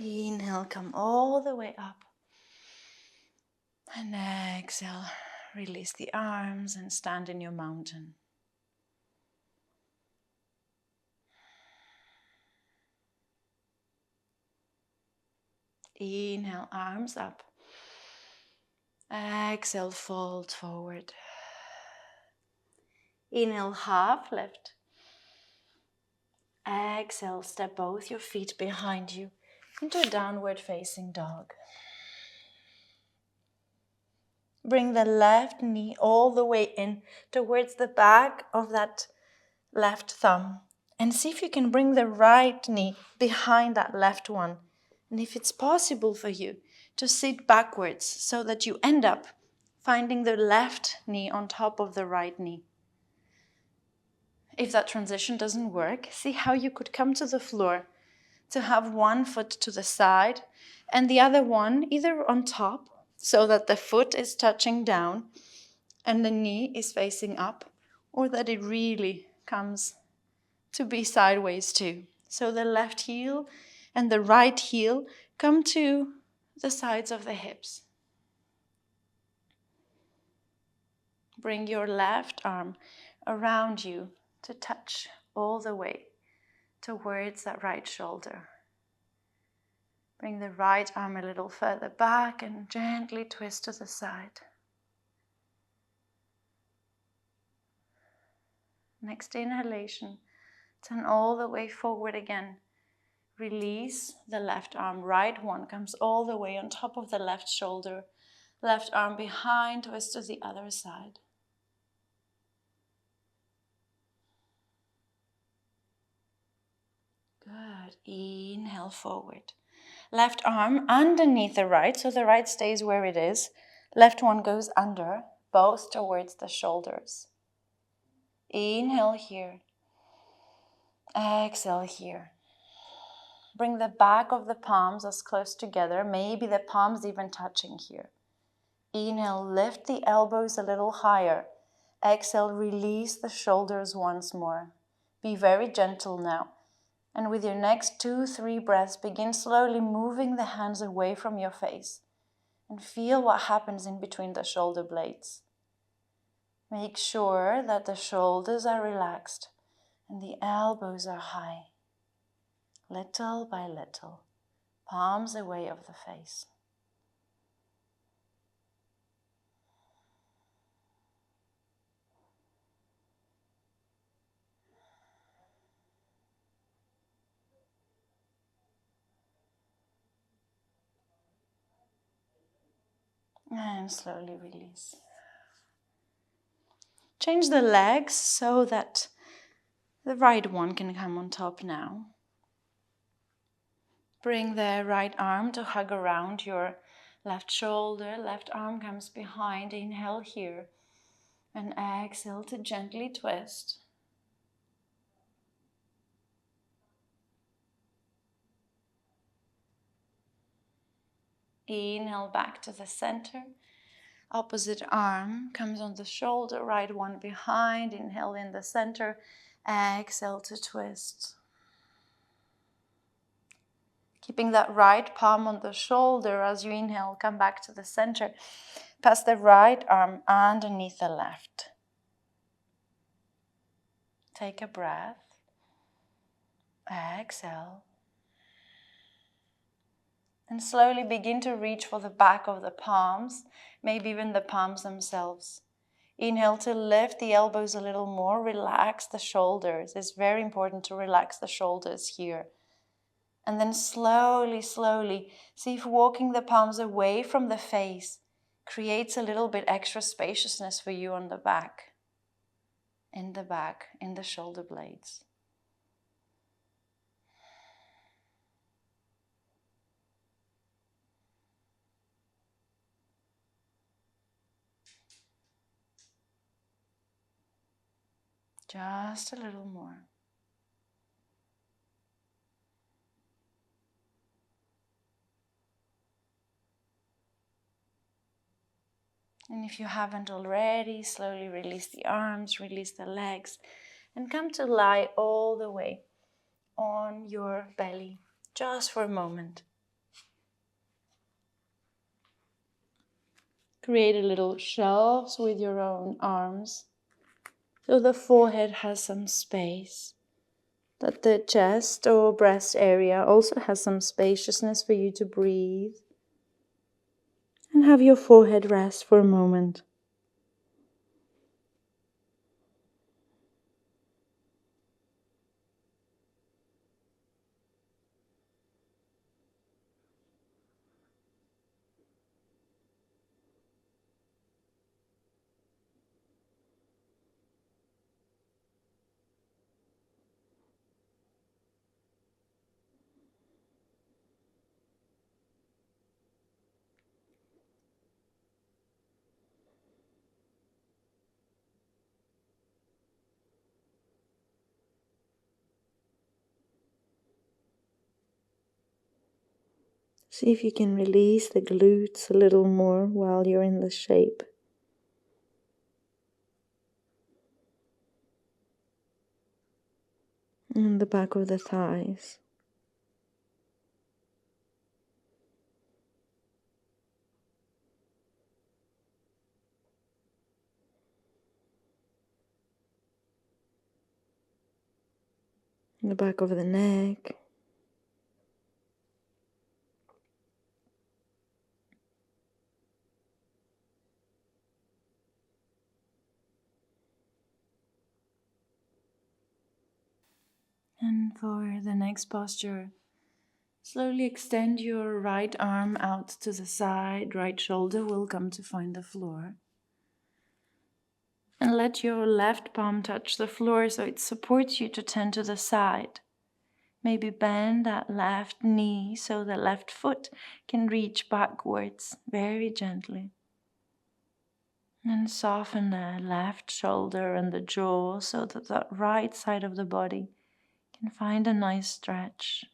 Inhale, come all the way up. And exhale, release the arms and stand in your mountain. Inhale, arms up. Exhale, fold forward. Inhale, half lift. Exhale, step both your feet behind you into a downward facing dog. Bring the left knee all the way in towards the back of that left thumb. And see if you can bring the right knee behind that left one. And if it's possible for you to sit backwards so that you end up finding the left knee on top of the right knee. If that transition doesn't work, see how you could come to the floor to have one foot to the side and the other one either on top so that the foot is touching down and the knee is facing up, or that it really comes to be sideways too. So the left heel and the right heel come to the sides of the hips. Bring your left arm around you to touch all the way towards that right shoulder. Bring the right arm a little further back and gently twist to the side. Next inhalation, turn all the way forward again. Release the left arm. Right one comes all the way on top of the left shoulder. Left arm behind, twist to the other side. Good. Inhale forward. Left arm underneath the right, so the right stays where it is. Left one goes under, both towards the shoulders. Inhale here. Exhale here. Bring the back of the palms as close together, maybe the palms even touching here. Inhale, lift the elbows a little higher. Exhale, release the shoulders once more. Be very gentle now. And with your next 2-3 breaths, begin slowly moving the hands away from your face. And feel what happens in between the shoulder blades. Make sure that the shoulders are relaxed and the elbows are high. Little by little, palms away of the face. And slowly release. Change the legs so that the right one can come on top now. Bring the right arm to hug around your left shoulder. Left arm comes behind. Inhale here. And exhale to gently twist. Inhale back to the center. Opposite arm comes on the shoulder, right one behind. Inhale in the center. Exhale to twist. Keeping that right palm on the shoulder as you inhale, come back to the center. Pass the right arm underneath the left. Take a breath. Exhale. And slowly begin to reach for the back of the palms, maybe even the palms themselves. Inhale to lift the elbows a little more, relax the shoulders. It's very important to relax the shoulders here. And then slowly, slowly, see if walking the palms away from the face creates a little bit extra spaciousness for you on the back. In the back, in the shoulder blades. Just a little more. And if you haven't already, slowly release the arms, release the legs, and come to lie all the way on your belly, just for a moment. Create a little shelves with your own arms, so the forehead has some space, that the chest or breast area also has some spaciousness for you to breathe. And have your forehead rest for a moment. See if you can release the glutes a little more while you're in the shape. And the back of the thighs. The back of the neck. And for the next posture, slowly extend your right arm out to the side, right shoulder will come to find the floor. And let your left palm touch the floor so it supports you to turn to the side. Maybe bend that left knee so the left foot can reach backwards very gently. And soften the left shoulder and the jaw so that that right side of the body can find a nice stretch.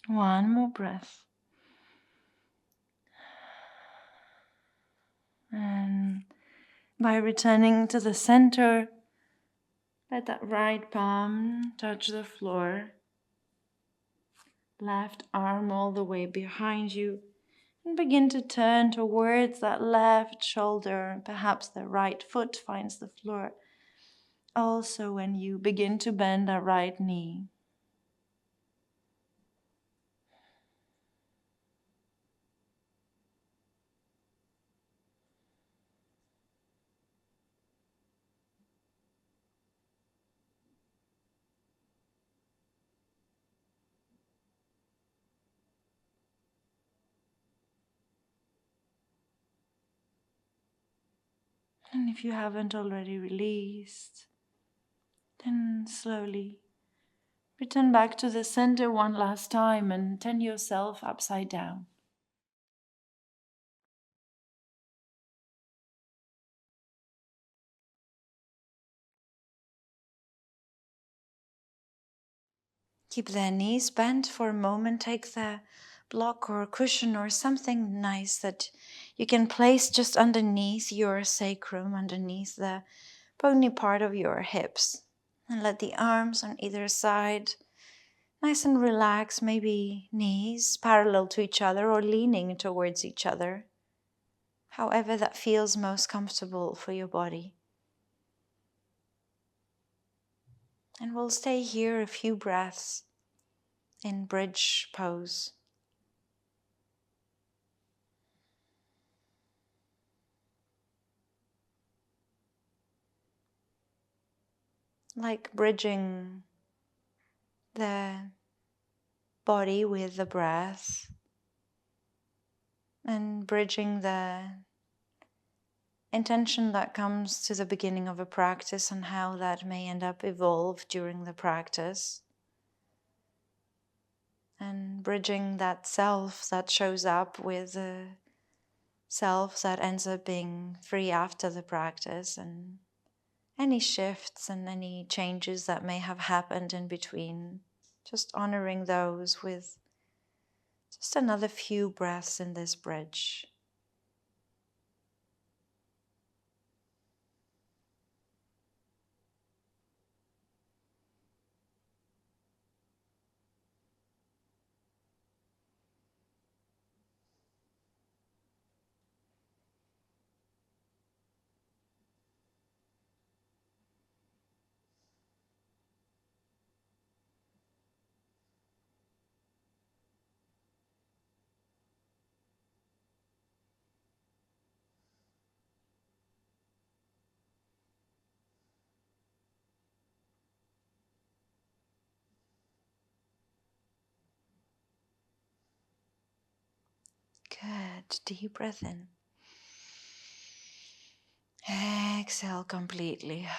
One more breath. And by returning to the center, let that right palm touch the floor. Left arm all the way behind you. And begin to turn towards that left shoulder. Perhaps the right foot finds the floor. Also, when you begin to bend that right knee. And if you haven't already released, then slowly return back to the center one last time and turn yourself upside down. Keep the knees bent for a moment. Take the block or cushion or something nice that you can place just underneath your sacrum, underneath the bony part of your hips. And let the arms on either side nice and relaxed, maybe knees parallel to each other or leaning towards each other. However that feels most comfortable for your body. And we'll stay here a few breaths in bridge pose. Like bridging the body with the breath and bridging the intention that comes to the beginning of a practice and how that may end up evolve during the practice. And bridging that self that shows up with the self that ends up being free after the practice, and any shifts and any changes that may have happened in between, just honoring those with just another few breaths in this bridge. Good. Deep breath in. Exhale completely.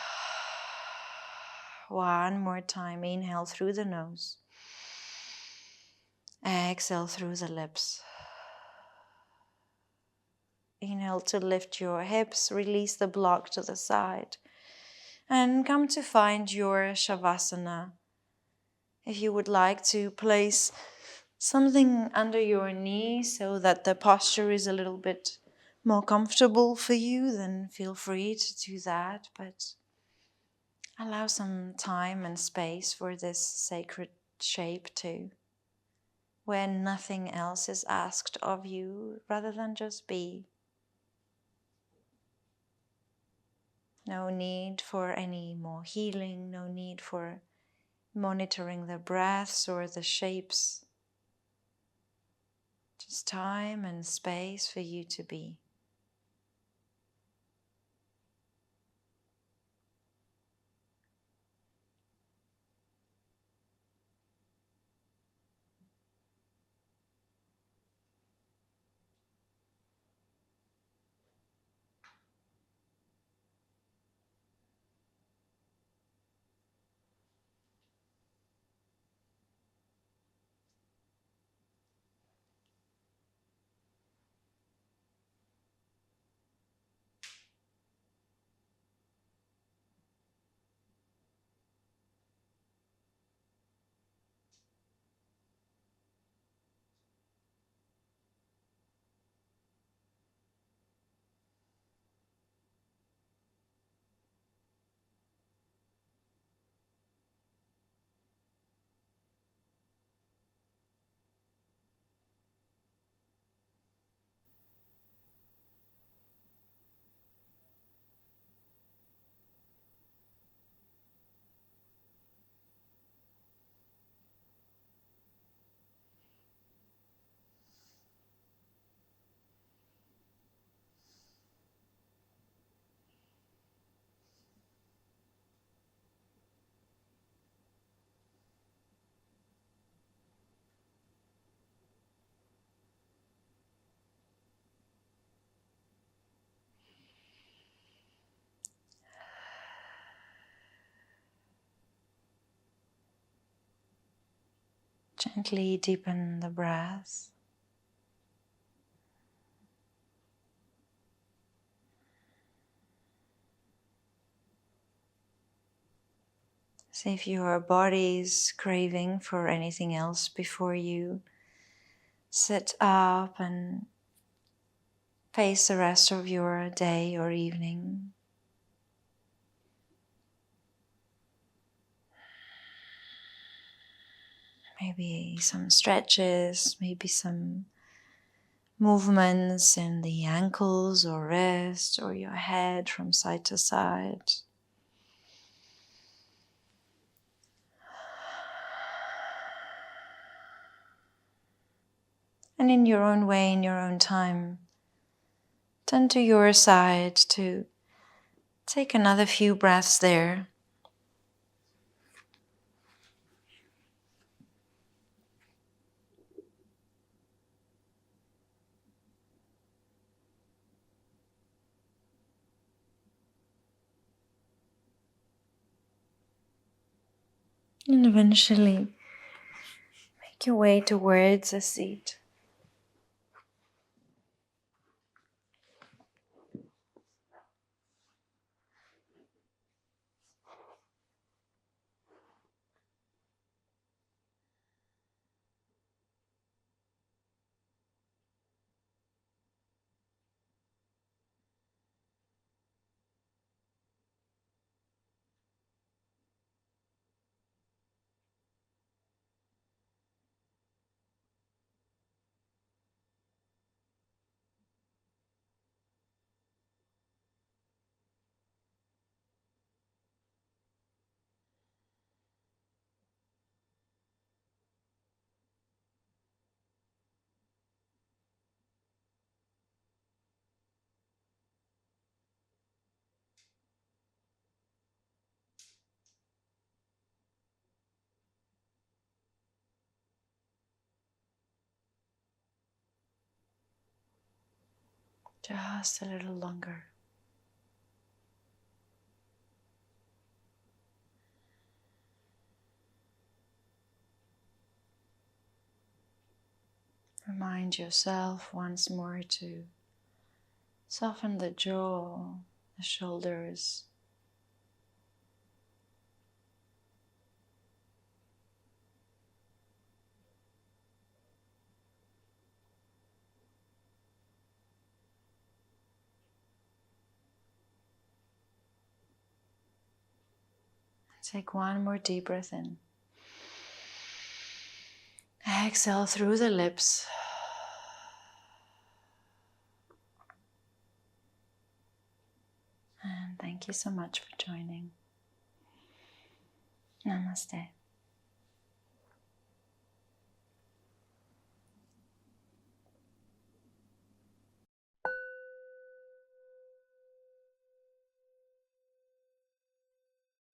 One more time. Inhale through the nose. Exhale through the lips. Inhale to lift your hips, release the block to the side, and come to find your Shavasana. If you would like to place something under your knee so that the posture is a little bit more comfortable for you, then feel free to do that, but allow some time and space for this sacred shape too, where nothing else is asked of you rather than just be. No need for any more healing, no need for monitoring the breaths or the shapes. Just time and space for you to be. Gently deepen the breath. See if your body is craving for anything else before you sit up and face the rest of your day or evening. Maybe some stretches, maybe some movements in the ankles or wrist or your head from side to side. And in your own way, in your own time, turn to your side to take another few breaths there. And eventually make your way towards a seat. Just a little longer. Remind yourself once more to soften the jaw, the shoulders. Take one more deep breath in. Exhale through the lips. And thank you so much for joining. Namaste.